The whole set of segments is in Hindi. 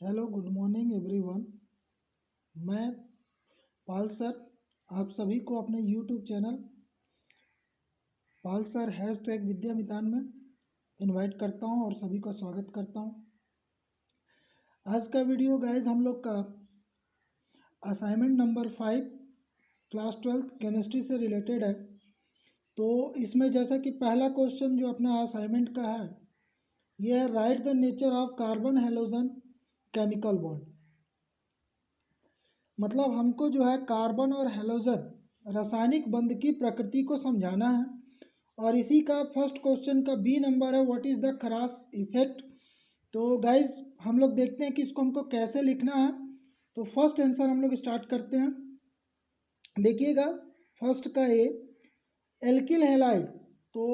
Hello good morning everyone. मैं पाल सर आप सभी को अपने यूट्यूब चैनल पाल सर हैशटैग विद्यामितान में इनवाइट करता हूं और सभी का स्वागत करता हूं। आज का वीडियो गाइज हम लोग का असाइनमेंट नंबर 5 क्लास 12 केमिस्ट्री से रिलेटेड है। तो इसमें जैसा कि पहला क्वेश्चन जो अपना असाइनमेंट का है यह है right the nature of carbon halogen chemical bond. मतलब हमको जो है कार्बन और हैलोजन रासायनिक बंध की प्रकृति को समझाना है। और इसी का फर्स्ट क्वेश्चन का बी नंबर है व्हाट इज़ द खरास इफेक्ट। तो गाइज हम लोग देखते हैं कि इसको हमको कैसे लिखना है। तो फर्स्ट आंसर हम लोग स्टार्ट करते हैं। देखिएगा फर्स्ट का ए एल्किल हैलाइड। तो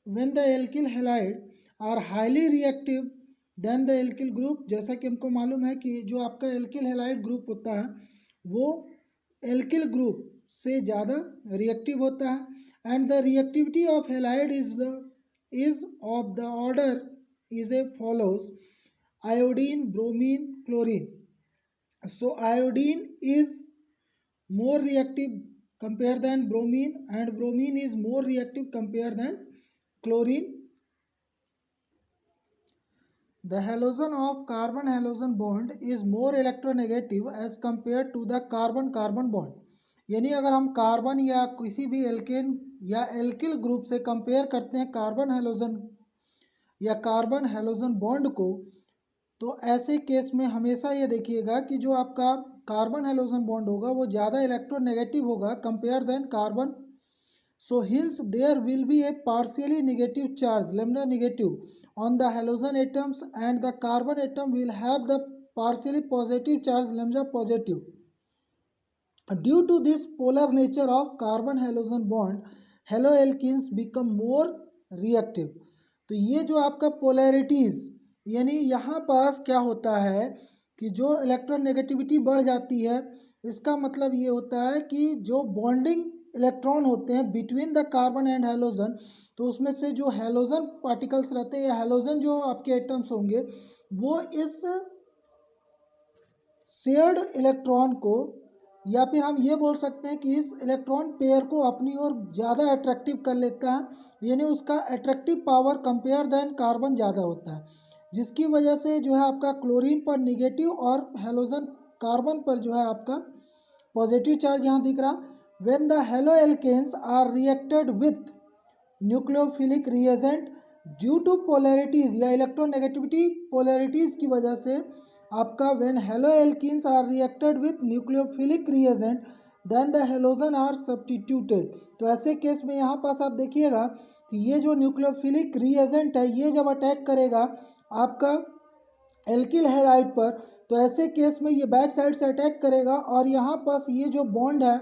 when the alkyl halide are highly reactive then the alkyl group, जैसा कि हमको मालूम है कि जो आपका एल्किल हैलाइड ग्रुप होता है वो एल्किल ग्रुप से ज़्यादा रिएक्टिव होता है। And the reactivity of halide is of the order is a follows iodine bromine chlorine. So iodine is more reactive compared than bromine and bromine is more reactive compared than chlorine. The halogen of carbon halogen bond is more electronegative as compared to the carbon carbon bond. यानी अगर हम कार्बन या किसी भी एल्केन या एल्किल ग्रुप से कंपेयर करते हैं कार्बन हैलोजन या कार्बन हैलोजन बॉन्ड को, तो ऐसे केस में हमेशा ये देखिएगा कि जो आपका कार्बन हैलोजन बॉन्ड होगा वो ज़्यादा इलेक्ट्रोनेगेटिव होगा compare than carbon. So hence there will be a partially negative charge lambda negative on the halogen atoms and the carbon atom will have the partially positive charge lambda positive. Due to this polar nature of carbon halogen bond haloalkanes become more reactive. तो ये जो आपका पोलैरिटीज़ यानी यहाँ पास क्या होता है कि जो इलेक्ट्रोनेगेटिविटी बढ़ जाती है, इसका मतलब ये होता है कि जो बॉन्डिंग इलेक्ट्रॉन होते हैं between the carbon and halogen, तो उसमें से जो हैलोजन पार्टिकल्स रहते हैं या हैलोजन जो आपके एटम्स होंगे वो इस शेयर्ड इलेक्ट्रॉन को, या फिर हम ये बोल सकते हैं कि इस इलेक्ट्रॉन पेयर को अपनी ओर ज़्यादा अट्रैक्टिव कर लेता है, यानी उसका attractive power compare than carbon ज़्यादा होता है, जिसकी वजह से जो है आपका क्लोरीन पर निगेटिव और हैलोजन कार्बन पर जो है आपका पॉजिटिव चार्ज यहाँ दिख रहा। When the halo alkanes are reacted with nucleophilic reagent due to polarities या इलेक्ट्रोनेगेटिविटी पोलैरिटीज़ की वजह से आपका when halo alkenes are reacted with nucleophilic reagent then the halogen are substituted. तो ऐसे केस में यहाँ पास आप देखिएगा कि ये जो न्यूक्लियोफिलिक रिएजेंट है ये जब अटैक करेगा आपका एल्किल हैलाइड पर, तो ऐसे केस में ये बैक साइड से अटैक करेगा और यहाँ पास ये जो बॉन्ड है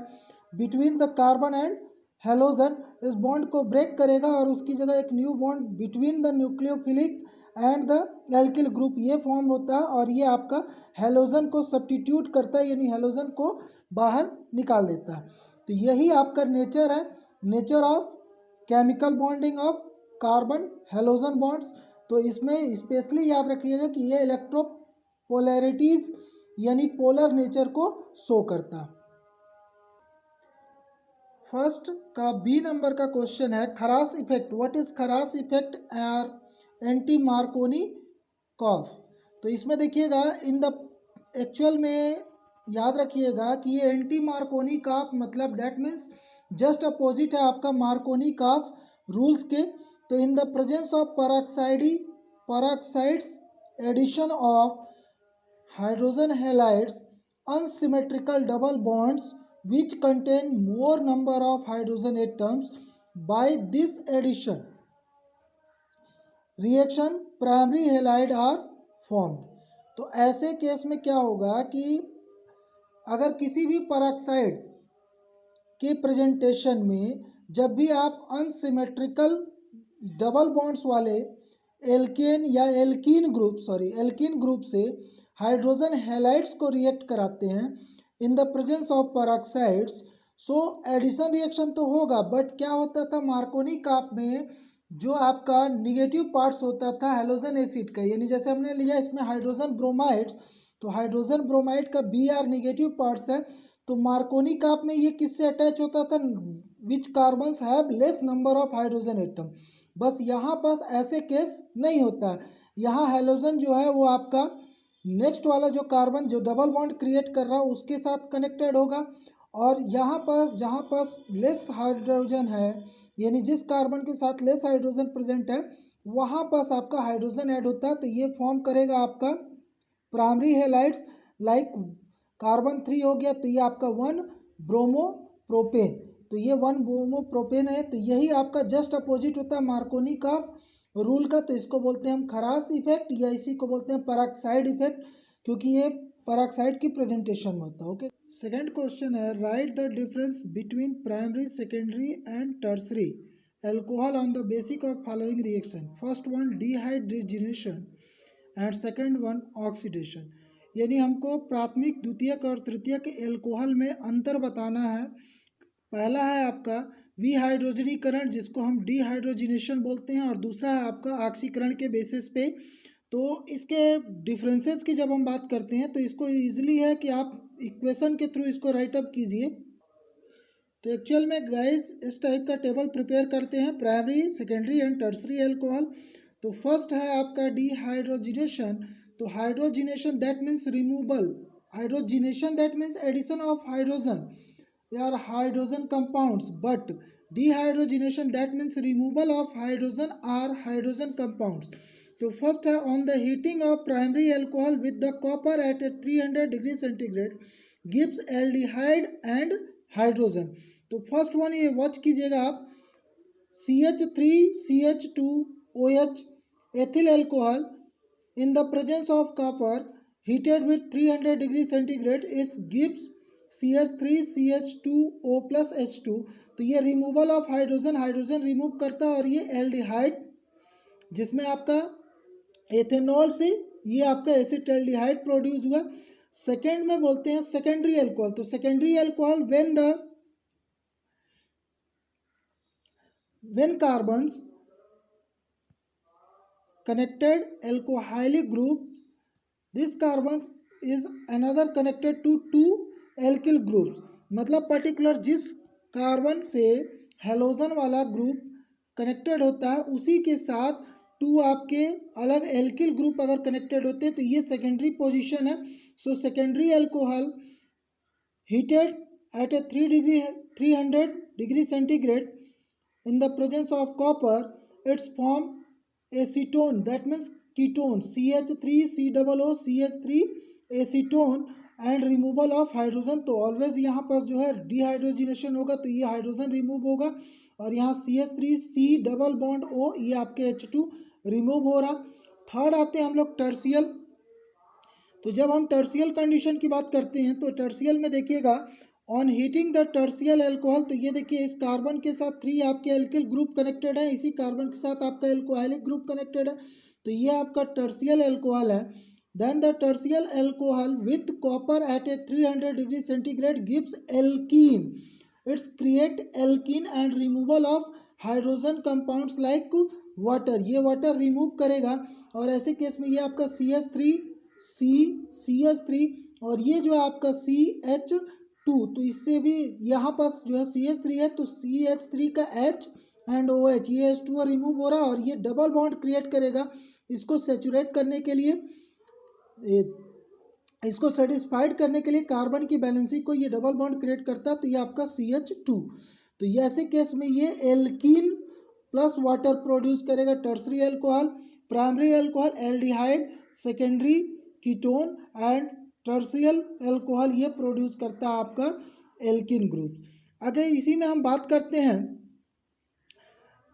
between the carbon and halogen, इस बॉन्ड को ब्रेक करेगा और उसकी जगह एक new bond between the nucleophilic and the alkyl group ये फॉर्म होता है और ये आपका हैलोजन को सब्स्टिट्यूट करता है, यानी हैलोजन को बाहर निकाल देता है। तो यही आपका नेचर है, nature of chemical bonding of carbon halogen bonds. तो इसमें स्पेशली याद रखिएगा कि ये इलेक्ट्रोपोलैरिटीज यानी पोलर नेचर को शो करता है। फर्स्ट का बी नंबर का क्वेश्चन है Kharasch effect. What is Kharasch effect or anti Markovnikov. तो इसमें देखिएगा इन द एक्चुअल में याद रखिएगा कि ये एंटी मार्कोनी कॉफ मतलब दैट मीन्स जस्ट अपोजिट है आपका मार्कोनी कॉफ रूल्स के। तो in the presence of peroxides addition of hydrogen halides unsymmetrical double bonds which contain more number of hydrogen atoms by this addition reaction primary halide are formed। तो ऐसे केस में क्या होगा कि अगर किसी भी पेरोक्साइड के प्रेजेंटेशन में जब भी आप अनसिमेट्रिकल डबल बॉन्ड्स वाले एल्केन या एल्कीन ग्रुप से हाइड्रोजन हैलाइड्स को रिएक्ट कराते हैं in the presence of peroxides, so addition reaction तो होगा, बट क्या होता था मार्कोनी कॉफ में जो आपका निगेटिव पार्ट्स होता था हैलोजन एसिड का, यानी जैसे हमने लिया इसमें हाइड्रोजन ब्रोमाइड्स, तो हाइड्रोजन ब्रोमाइड का Br नेगेटिव पार्ट्स है। तो मार्कोनी काप में ये किससे अटैच होता था, which carbons have less number of hydrogen atom. बस यहाँ पास ऐसे केस नहीं होता है, यहाँ हेलोजन जो है वो आपका नेक्स्ट वाला जो कार्बन जो डबल बॉन्ड क्रिएट कर रहा है उसके साथ कनेक्टेड होगा, और यहाँ पास जहाँ पास लेस हाइड्रोजन है, यानी जिस कार्बन के साथ लेस हाइड्रोजन प्रेजेंट है वहाँ पास आपका हाइड्रोजन ऐड होता है। तो ये फॉर्म करेगा आपका प्राइमरी हेलाइड्स, लाइक कार्बन 3 हो गया, तो ये आपका 1 ब्रोमो प्रोपेन, तो ये 1 ब्रोमो प्रोपेन है। तो यही आपका जस्ट अपोजिट होता है मार्कोनी का रूल का। तो इसको बोलते हैं हम खरास इफेक्ट, या इसी को बोलते हैं पेरोक्साइड इफेक्ट, क्योंकि ये पेरोक्साइड की प्रेजेंटेशन में होता है। ओके, सेकंड क्वेश्चन है right the difference between primary, secondary and tertiary alcohol on the basis of following reaction. First one dehydrogenation and second one oxidation. यानी हमको प्राथमिक, द्वितीयक और तृतीयक एल्कोहल में अंतर बताना है। पहला है आपका विहाइड्रोजनीकरण, जिसको हम डिहाइड्रोजनेशन बोलते हैं, और दूसरा है आपका ऑक्सीकरण के बेसिस पे। तो इसके डिफरेंसेस की जब हम बात करते हैं तो इसको इजीली है कि आप इक्वेशन के थ्रू इसको राइट अप कीजिए। तो एक्चुअल में गाइस इस टाइप का टेबल प्रिपेयर करते हैं, primary, secondary and tertiary alcohol. तो फर्स्ट है आपका डिहाइड्रोजनेशन। तो hydrogenation that means removal, hydrogenation that means addition of hydrogen या hydrogen compounds, but dehydrogenation that means removal of hydrogen or hydrogen compounds. तो फर्स्ट है on the heating of primary alcohol with the copper at 300 degree centigrade gives aldehyde and hydrogen. तो फर्स्ट वन ये वॉच कीजिएगा आप, CH3CH2OH ethyl alcohol in the presence of copper heated with 300 degree centigrade is gives CH3CH2O plus H2। तो ये removal of hydrogen, hydrogen remove करता है, और ये एल्डिहाइड जिसमें आपका एथेनॉल से ये आपका एसिटाल्डिहाइड प्रोड्यूस हुआ। सेकेंड में बोलते हैं सेकेंडरी एल्कोहल। तो secondary alcohol when carbons connected alcoholic group, this carbons is another connected to two alkyl groups। मतलब पर्टिकुलर जिस कार्बन से हेलोजन वाला ग्रुप कनेक्टेड होता है उसी के साथ टू आपके अलग एल्किल ग्रुप अगर कनेक्टेड होते हैं तो ये सेकेंडरी पोजीशन है। So secondary alcohol heated at a 300 degree centigrade in the presence of copper it's form acetone, that means ketone, CH3COO CH3 acetone and removal of hydrogen। तो ऑलवेज यहाँ पर जो है डिहाइड्रोजनेशन होगा, तो ये हाइड्रोजन रिमूव होगा, और यहाँ CH3C डबल बॉन्ड O ये आपके H2 रिमूव हो रहा। थर्ड आते हैं हम लोग टर्सियल। तो जब हम टर्सियल कंडीशन की बात करते हैं तो टर्सियल में देखिएगा on heating the tertiary alcohol, तो ये देखिए इस कार्बन के साथ 3 आपके एल्किल ग्रुप कनेक्टेड है, इसी कार्बन के साथ आपका एल्कोहलिक ग्रुप कनेक्टेड है, तो ये आपका टर्सियल एल्कोहल है। Then the tertiary alcohol with copper at a 300 degree centigrade gives alkene, it's create alkene and removal of hydrogen compounds like water, ये वाटर रिमूव करेगा, और ऐसे केस में ये आपका CH3 और ये जो है आपका CH2, तो इससे भी यहाँ पास जो है CH3 है, तो CH3 का H एंड OH ये H2 रिमूव हो रहा है, और ये डबल बॉन्ड क्रिएट करेगा। इसको सेचुरेट करने के लिए, इसको सेटिस्फाइड करने के लिए कार्बन की बैलेंसिंग को ये डबल बॉन्ड क्रिएट करता है, तो ये आपका CH2। तो ये ऐसे केस में ये एल्कीन प्लस वाटर प्रोड्यूस करेगा tertiary alcohol. Primary alcohol aldehyde, secondary ketone and tertiary alcohol ये प्रोड्यूस करता है आपका एल्किन ग्रुप। अगर इसी में हम बात करते हैं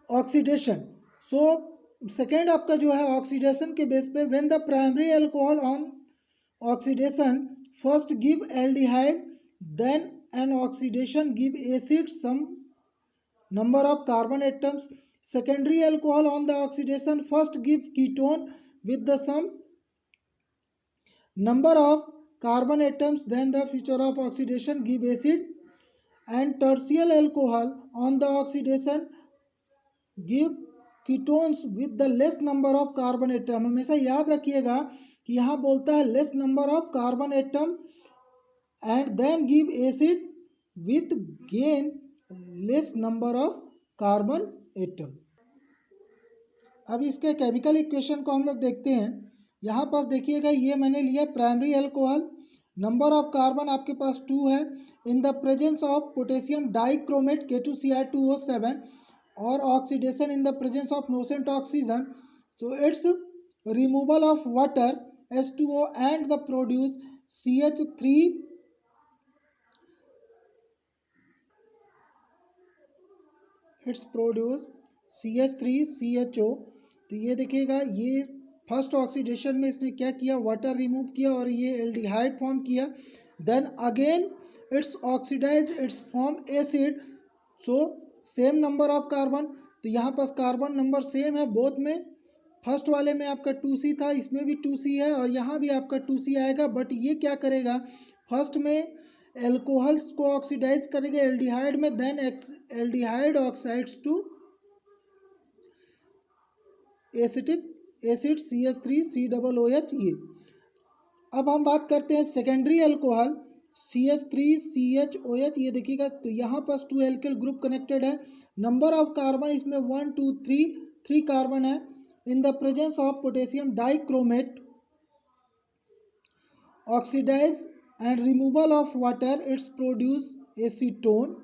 ऑक्सीडेशन, सो सेकेंड आपका जो है ऑक्सीडेशन के बेस पे when the primary alcohol on oxidation first give aldehyde then an oxidation give acid same number of carbon atoms. Secondary alcohol on the oxidation first give ketone with the same number of carbon atoms, then the feature of oxidation give acid, and tertial alcohol on the oxidation give ketones with the less number of carbon atom। हमेशा याद रखिएगा कि यहाँ बोलता है less number of carbon atom and then give acid with gain less number of carbon atom. अब इसके केमिकल इक्वेशन को हम लोग देखते हैं। यहाँ पास देखिएगा, ये मैंने लिया primary alcohol, number of carbon आपके पास 2 है, in the presence of potassium dichromate K2Cl2O7 और oxidation in the presence of nascent oxygen, so it's removal of water H2O and the produce CH3 it's produce CH3CHO। तो ये देखिएगा, ये फर्स्ट ऑक्सीडेशन में इसने क्या किया, वाटर रिमूव किया और ये एल्डिहाइड फॉर्म किया। Then again it's oxidize, it's form acid, so same number of carbon. तो यहाँ पास कार्बन नंबर सेम है बोथ में, फर्स्ट वाले में आपका 2C था, इसमें भी 2C है और यहाँ भी आपका 2C आएगा। बट ये क्या करेगा, फर्स्ट में एल्कोहल्स को ऑक्सीडाइज करेगा एल्डिहाइड में, then aldehyde oxides to acetic acid CH3COOH। ये अब हम बात करते हैं सेकेंडरी अल्कोहल CH3CHOH। ये देखिएगा, तो यहाँ पास 2 एल्किल ग्रुप कनेक्टेड है, नंबर ऑफ कार्बन इसमें 1 2 3 कार्बन है। In the presence of potassium dichromate oxidize and removal of water, it's produce acetone.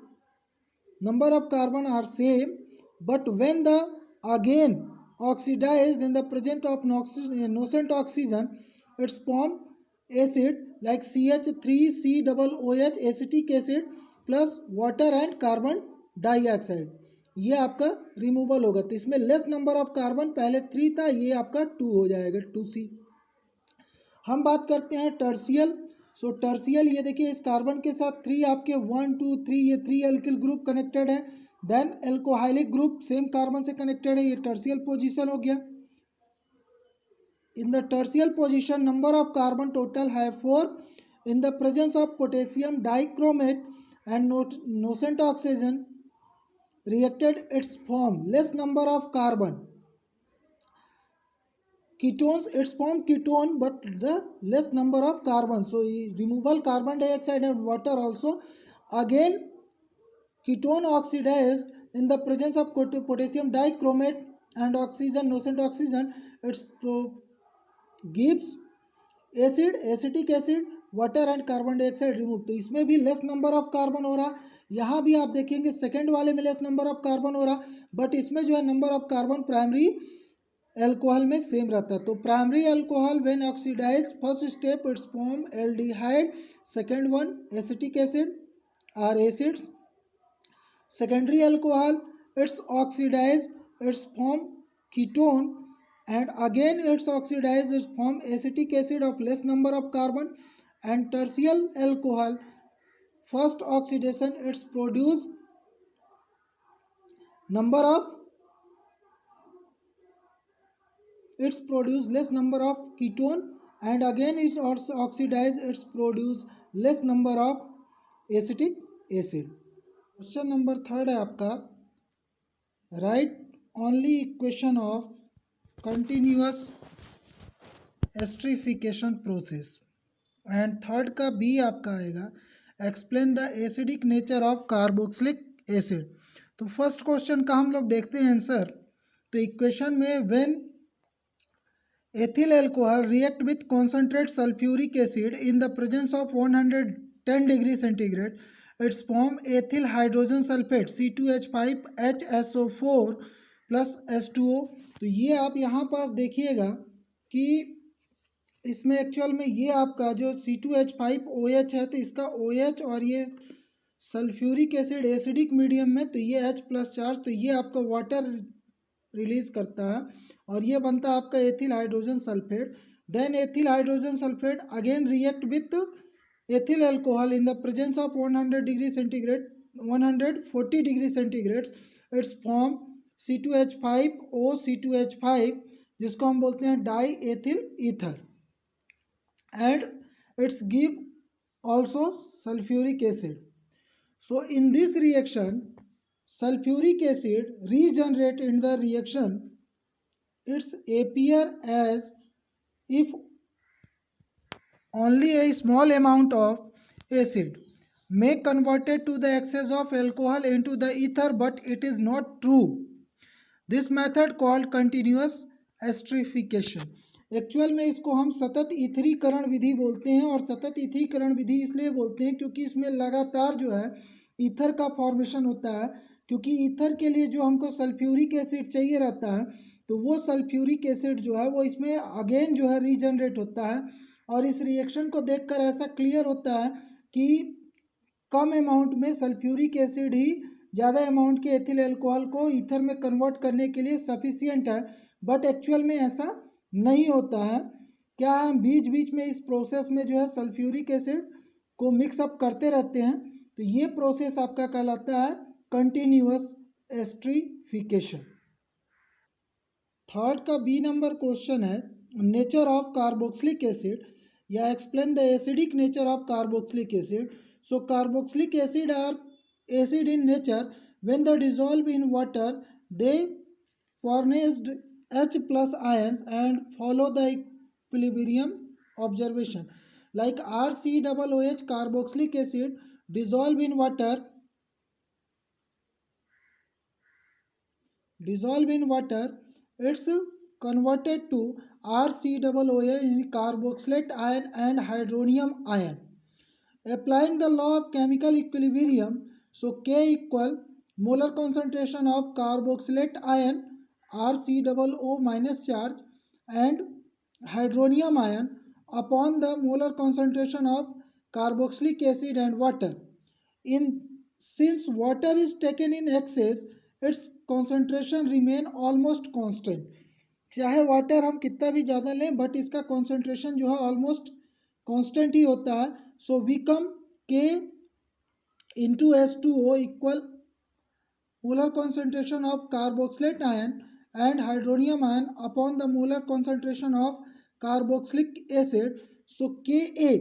Number of carbon are same, but when the again oxidized in the presence of nascent oxygen, it's form acid like CH3COOH acetic acid plus water and carbon dioxide। ये आपका रिमूवल होगा। तो इसमें लेस नंबर ऑफ कार्बन, पहले 3 था, ये आपका 2 हो जाएगा, 2C। हम बात करते हैं टर्शियल। सो टर्शियल, ये देखिए इस कार्बन के साथ 3 आपके 1 2 3 ये 3 एल्किल ग्रुप कनेक्टेड है। Then alcoholic group same carbon से कनेक्टेड है, ये टर्शियल पोजीशन हो गया। In the tertiary position number of carbon total है 4। In the presence of potassium dichromate and nascent oxygen reacted it's form less number of carbon. Ketones, it's form ketone but the less number of carbon, so removal carbon dioxide and water also. Again ketone oxidized in the presence of potassium dichromate and oxygen, nascent oxygen, it's gives acid, acetic acid, water and carbon dioxide remove। तो इसमें भी लेस नंबर ऑफ कार्बन हो रहा। यहाँ भी आप देखेंगे सेकेंड वाले में लेस नंबर ऑफ कार्बन हो रहा, बट इसमें जो है number of carbon primary alcohol में सेम रहता है। तो primary alcohol when oxidize, first step it's form aldehyde, second one acetic acid or acids. Secondary alcohol it's oxidize, it's form ketone and again it's oxidize, it's form acetic acid of less number of carbon. And tertiary alcohol first oxidation it's produce number of, it's produce less number of ketone and again it's also oxidized, it's produce less number of acetic acid। Question number 3 है आपका, right only equation of continuous esterification process. And third का बी आपका आएगा, explain the acidic nature of carboxylic acid. तो फर्स्ट क्वेश्चन का हम लोग देखते हैं आंसर। तो इक्वेशन में when ethyl alcohol react with concentrate sulfuric acid in the presence of 110 degree centigrade, it's form ethyl hydrogen sulfate C2H5HSO4 plus H2O। तो ये आप यहाँ पास देखिएगा कि इसमें एक्चुअल में ये आपका जो C2H5OH है, तो इसका OH और ये सल्फ्यूरिक एसिड एसिडिक मीडियम में, तो ये H प्लस चार्ज, तो ये आपका वाटर रिलीज करता है और ये बनता है आपका ethyl hydrogen sulphate. Then ethyl hydrogen sulphate again react with ethyl alcohol in the presence of 100 degree centigrade 140 degree centigrade, it's form C2H5O C2H5, जिसको हम बोलते हैं diethyl ether, and it's give also sulphuric acid. So in this reaction sulfuric acid regenerate in the reaction, it's appear as if only a small amount of acid may converted to the excess of alcohol into the ether, but it is not true. This method called continuous esterification. Actual में इसको हम सतत ईथरीकरण विधि बोलते हैं, और सतत ईथरीकरण विधि इसलिए बोलते हैं क्योंकि इसमें लगातार जो है ईथर का फॉर्मेशन होता है। क्योंकि ईथर के लिए जो हमको सल्फ्यूरिक एसिड चाहिए रहता है, तो वो सल्फ्यूरिक एसिड जो है वो इसमें अगेन जो है रीजनरेट होता है। और इस रिएक्शन को देखकर ऐसा क्लियर होता है कि कम अमाउंट में सल्फ्यूरिक एसिड ही ज़्यादा अमाउंट के एथिल अल्कोहल को ईथर में कन्वर्ट करने के लिए सफिशियंट है, बट एक्चुअल में ऐसा नहीं होता है। क्या हम बीच बीच में इस प्रोसेस में जो है सल्फ्यूरिक एसिड को मिक्सअप करते रहते हैं, तो ये प्रोसेस आपका कहलाता है कंटिन्यूअस एस्ट्रीफिकेशन। थर्ड का बी नंबर क्वेश्चन है नेचर ऑफ कार्बोक्सिलिक एसिड, या explain the acidic nature of carboxylic acid. So carboxylic acid are acid in nature. When they dissolve in water, they furnished H plus ions and follow the equilibrium observation. Like RCOOH carboxylic acid dissolve in water. It's converted to RCOOH in carboxylate ion and hydronium ion. Applying the law of chemical equilibrium, so K equal molar concentration of carboxylate ion RCOO minus charge and hydronium ion upon the molar concentration of carboxylic acid and water. Since water is taken in excess, its concentration remain almost constant. चाहे वाटर हम कितना भी ज़्यादा लें, बट इसका कॉन्सेंट्रेशन जो है ऑलमोस्ट कांस्टेंट ही होता है. So we come K into H2O equal molar concentration of carboxylate ion and hydronium ion upon the molar concentration of carboxylic acid. So Ka,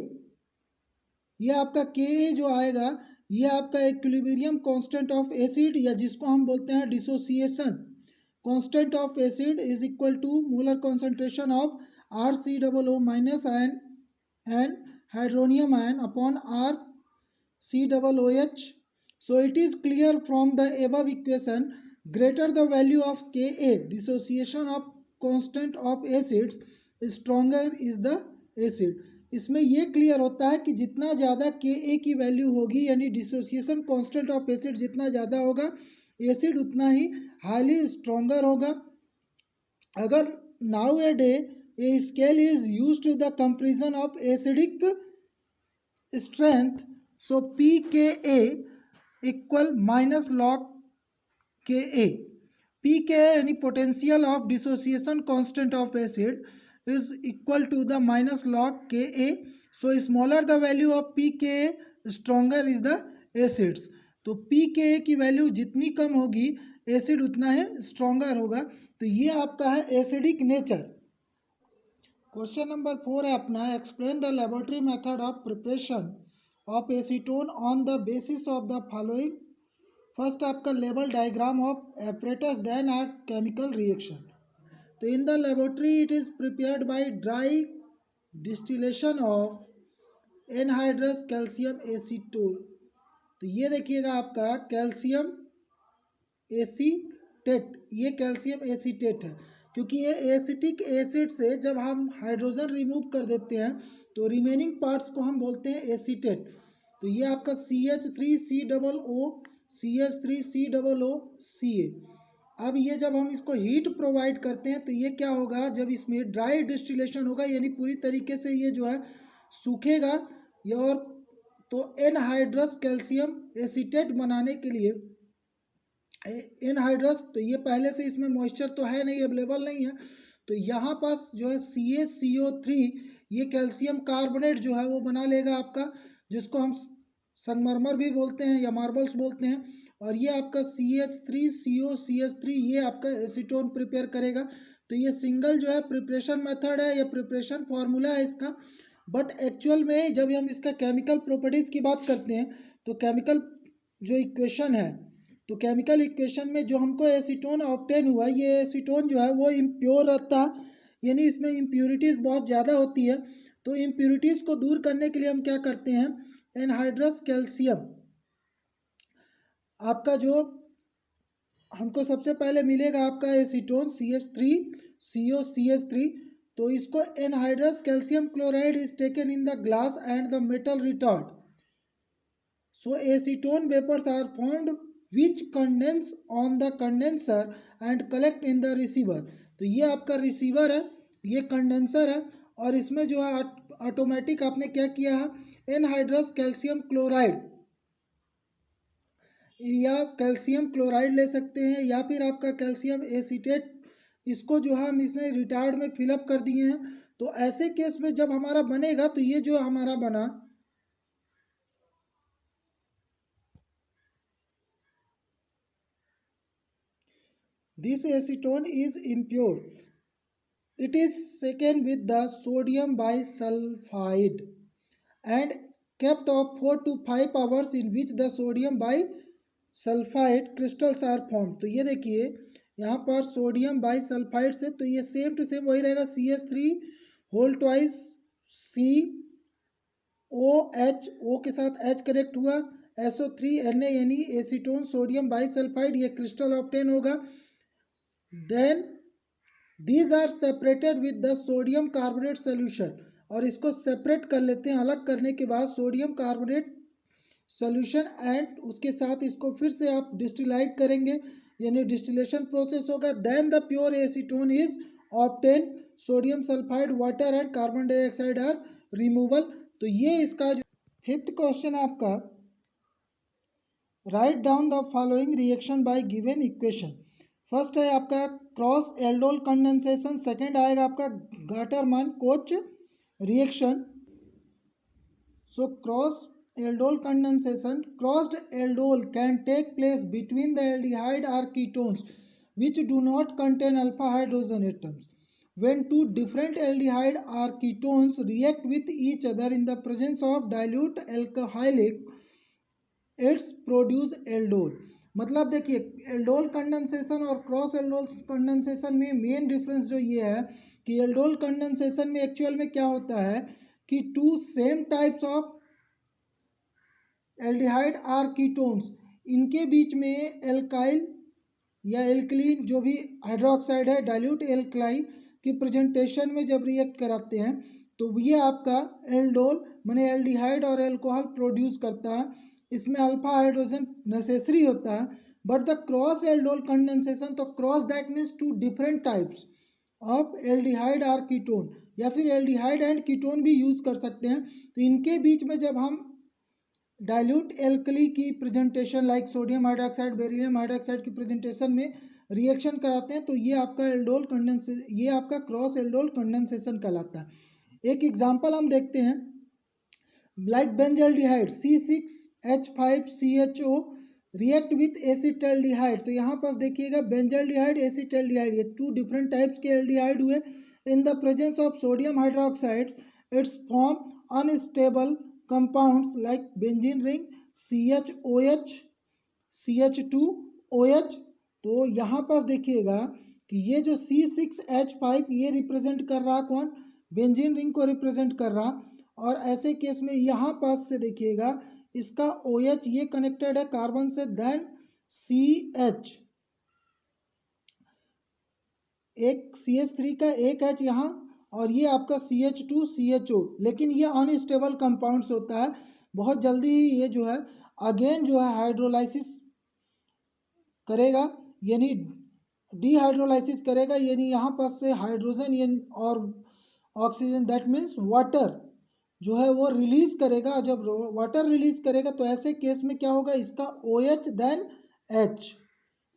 ये आपका Ka जो आएगा ये आपका इक्विलिब्रियम कांस्टेंट ऑफ एसिड, या जिसको हम बोलते हैं dissociation constant of acid, is equal to molar concentration of RCOO minus ion and hydronium ion upon RCOOH. So it is clear from the above equation, greater the value of Ka, dissociation of constant of acids, stronger is the acid. इसमें ये क्लियर होता है कि जितना ज़्यादा Ka की वैल्यू होगी, यानी डिसोसिएशन कांस्टेंट ऑफ एसिड जितना ज़्यादा होगा, एसिड उतना ही हाईली स्ट्रोंगर होगा. अगर now a day a scale is used to the comparison of acidic strength, so pKa equal minus log Ka. pKa यानी potential of dissociation constant of acid is equal to the minus log Ka. So smaller the value of pKa, stronger is the acids. तो pKa की वैल्यू जितनी कम होगी एसिड उतना ही स्ट्रोंगर होगा. तो ये आपका है एसिडिक नेचर. क्वेश्चन नंबर 4 है अपना, explain the laboratory method of preparation of acetone on the basis of the following. First आपका लेवल diagram of apparatus then at chemical reaction. तो in the laboratory it is prepared by dry distillation of anhydrous calcium acetone. तो ये देखिएगा आपका कैल्शियम एसीटेट, ये कैल्शियम एसीटेट है, क्योंकि ये एसिटिक एसिड से जब हम हाइड्रोजन रिमूव कर देते हैं तो रिमेनिंग पार्ट्स को हम बोलते हैं एसीटेट. तो ये आपका CH3COO CH3COO अब ये जब हम इसको हीट प्रोवाइड करते हैं तो ये क्या होगा, जब इसमें ड्राई डिस्टिलेशन होगा यानी पूरी तरीके से ये जो है सूखेगा, और तो एनहाइड्रस कैल्शियम एसीटेट बनाने के लिए एनहाइड्रस, तो ये पहले से इसमें मॉइस्चर तो है नहीं, अवेलेबल नहीं है, तो यहाँ पास जो है CaCO3 ये कैल्शियम कार्बोनेट जो है वो बना लेगा आपका, जिसको हम संगमरमर भी बोलते हैं या मार्बल्स बोलते हैं. और ये आपका CH3COCH3 ये आपका एसीटोन प्रिपेयर करेगा. तो ये सिंगल जो है प्रिपरेशन मेथड है, ये प्रिपरेशन फार्मूला है इसका. बट एक्चुअल में जब हम इसका केमिकल प्रॉपर्टीज़ की बात करते हैं तो केमिकल जो इक्वेशन है, तो केमिकल इक्वेशन में जो हमको एसीटोन ऑब्टेन हुआ, ये एसीटोन जो है वो इम्प्योर रहता है, यानी इसमें इम्प्योरिटीज़ बहुत ज़्यादा होती है. तो इम्प्यूरिटीज़ को दूर करने के लिए हम क्या करते हैं, एनहाइड्रस कैल्शियम आपका जो हमको सबसे पहले मिलेगा आपका एसीटोन CH3COCH3, तो इसको anhydrous calcium chloride is taken in the glass and the metal retort, so acetone vapours are formed which condense on the condenser and collect in the receiver. तो ये आपका रिसीवर है, ये कंडेंसर है, और इसमें जो है ऑटोमेटिक आपने क्या किया है, एनहाइड्रस कैल्शियम क्लोराइड या कैल्शियम क्लोराइड ले सकते हैं, या फिर आपका कैल्शियम एसीटेट, इसको जो है हम इसमें रिटार्ड में फिलअप कर दिए हैं। तो ऐसे केस में जब हमारा बनेगा तो ये जो हमारा बना, this acetone is impure, it is shaken with the sodium bisulfide and kept of 4 to 5 hours in which the sodium bisulfide crystals are formed। तो ये देखिए यहाँ पर सोडियम बाइसल्फाइड से, तो ये सेम टू सेम वही रहेगा, CH3 whole twice COH, O के साथ H कनेक्ट हुआ, SO3Na यानी एसीटोन सोडियम बाइसल्फाइड, ये क्रिस्टल ऑब्टेन होगा। Then These are separated with the sodium carbonate solution, और इसको सेपरेट कर लेते हैं, अलग करने के बाद सोडियम कार्बोनेट सोल्यूशन, एंड उसके साथ इसको फिर से आप डिस्टिलाइट करेंगे, यानी डिस्टिलेशन प्रोसेस होगा। Then the pure acetone is obtain, sodium sulphide water and carbon dioxide are removal. तो ये इसका जो फिफ्थ क्वेश्चन है आपका, write down the following reaction by given equation. First है आपका क्रॉस एल्डोल कंडेंसेशन, सेकेंड आएगा आपका Gattermann Koch reaction. So cross aldol condensation, crossed aldol can take place between the aldehyde or ketones which do not contain alpha hydrogen atoms. When two different aldehyde or ketones react with each other in the presence of dilute alcoholic, it's produce aldol। मतलब देखिए एल्डोल कंडेंसेशन और क्रॉस एल्डोल कंडेंसेशन में मेन डिफरेंस जो ये है कि एल्डोल कंडेंसेशन में एक्चुअल में क्या होता है कि two same types of aldehyde or ketones, इनके बीच में एल्काइल या एल्कलीन जो भी हाइड्रोक्साइड है, डाइल्यूट एल्कलाई की प्रेजेंटेशन में जब रिएक्ट कराते हैं तो ये आपका एल्डोल माने एल्डिहाइड और एल्कोहल प्रोड्यूस करता है। इसमें अल्फा हाइड्रोजन नेसेसरी होता है, but the cross aldol condensation, तो cross that means two different types of aldehyde or ketone, या फिर एल्डिहाइड एंड कीटोन भी यूज कर सकते हैं। तो इनके बीच में जब हम डाइल्यूट एल्कली की presentation like sodium hydroxide, beryllium hydroxide की प्रेजेंटेशन में रिएक्शन कराते हैं तो ये आपका एल्डोल कंडेंसेशन, ये आपका क्रॉस एल्डोल कंडेंसेशन कहलाता है। एक एग्जांपल हम देखते हैं, like benzaldehyde C6H5CHO react with acetaldehyde. तो यहाँ पर देखिएगा बेंजल्डिहाइड, एसिटल्डिहाइड, ये टू डिफरेंट टाइप्स के एल्डिहाइड हुए। इन the presence of sodium hydroxide it's form unstable compounds like benzene ring CHOH, CH2OH। तो यहाँ पर देखिएगा कि ये जो C6H5 ये रिप्रेजेंट कर रहा कौन, बेंजीन रिंग को रिप्रेजेंट कर रहा, और ऐसे केस में यहाँ पास से देखिएगा इसका OH ये कनेक्टेड है कार्बन से, देन CH, एक CH3 का एक H यहाँ, और ये आपका CH2CHO, लेकिन ये अनस्टेबल कंपाउंड्स होता है, बहुत जल्दी ये जो है अगेन जो है हाइड्रोलाइसिस करेगा, यानी डिहाइड्रोलाइसिस करेगा, यानी यहाँ पर से हाइड्रोजन और ऑक्सीजन दैट मीन्स वाटर जो है वो रिलीज करेगा। जब वाटर रिलीज करेगा तो ऐसे केस में क्या होगा, इसका OH देन H,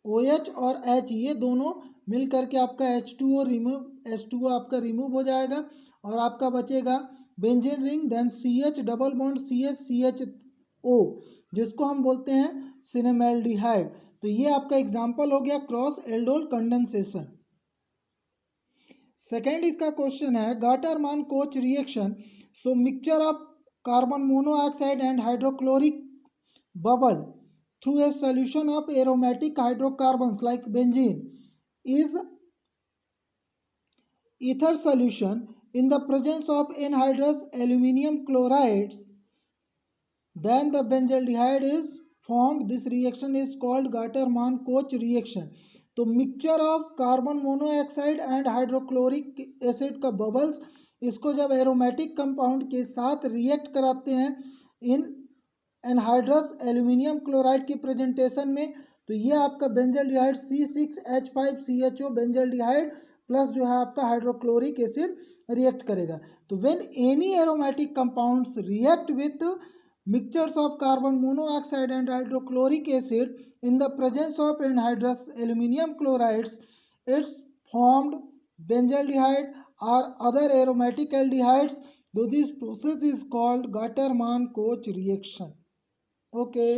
OH और H ये दोनों मिल करके आपका H2O आपका रिमूव हो जाएगा, और आपका बचेगा benzene ring, then CH double bond CH जिसको हम बोलते हैं सिनेमेल्डिहाइड। तो ये आपका एग्जाम्पल हो गया क्रॉस एल्डोल कंडेंसेशन। सेकेंड इसका क्वेश्चन है Gattermann Koch reaction. So mixture of carbon monoxide and hydrochloric bubble through a solution of aromatic hydrocarbons like benzene is ether solution in the presence of anhydrous aluminum chlorides, then the benzaldehyde is formed. This reaction is called Gater-Mann-Koch reaction. तो mixture of carbon monoxide and hydrochloric acid का बबल्स, इसको जब एरोमेटिक कंपाउंड के साथ रिएक्ट कराते हैं इन एनहाइड्रस एल्यूमिनियम क्लोराइड की प्रेजेंटेशन में, तो ये आपका बेंजल्डिहाइड C6H5CHO बेंजल्डिहाइड प्लस जो है आपका हाइड्रोक्लोरिक एसिड रिएक्ट करेगा. तो when any aromatic compounds react with mixtures of carbon monoxide and hydrochloric acid in the presence of anhydrous aluminum chlorides, it's formed benzaldehyde or other aromatic aldehydes. So this process is called Gater-Mann-Koch reaction. Okay,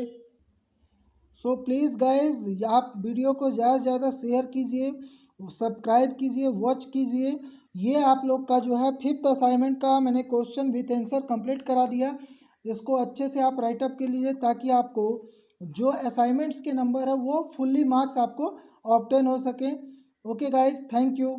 so please guys, आप वीडियो को ज़्यादा से ज़्यादा शेयर कीजिए, सब्सक्राइब कीजिए, वॉच कीजिए. ये आप लोग का जो है 5th असाइनमेंट का मैंने क्वेश्चन विथ आंसर कंप्लीट करा दिया. इसको अच्छे से आप राइटअप के लीजिए ताकि आपको जो असाइनमेंट्स के नंबर है वो फुल्ली मार्क्स आपको ऑब्टेन हो सके. Okay guys, thank you.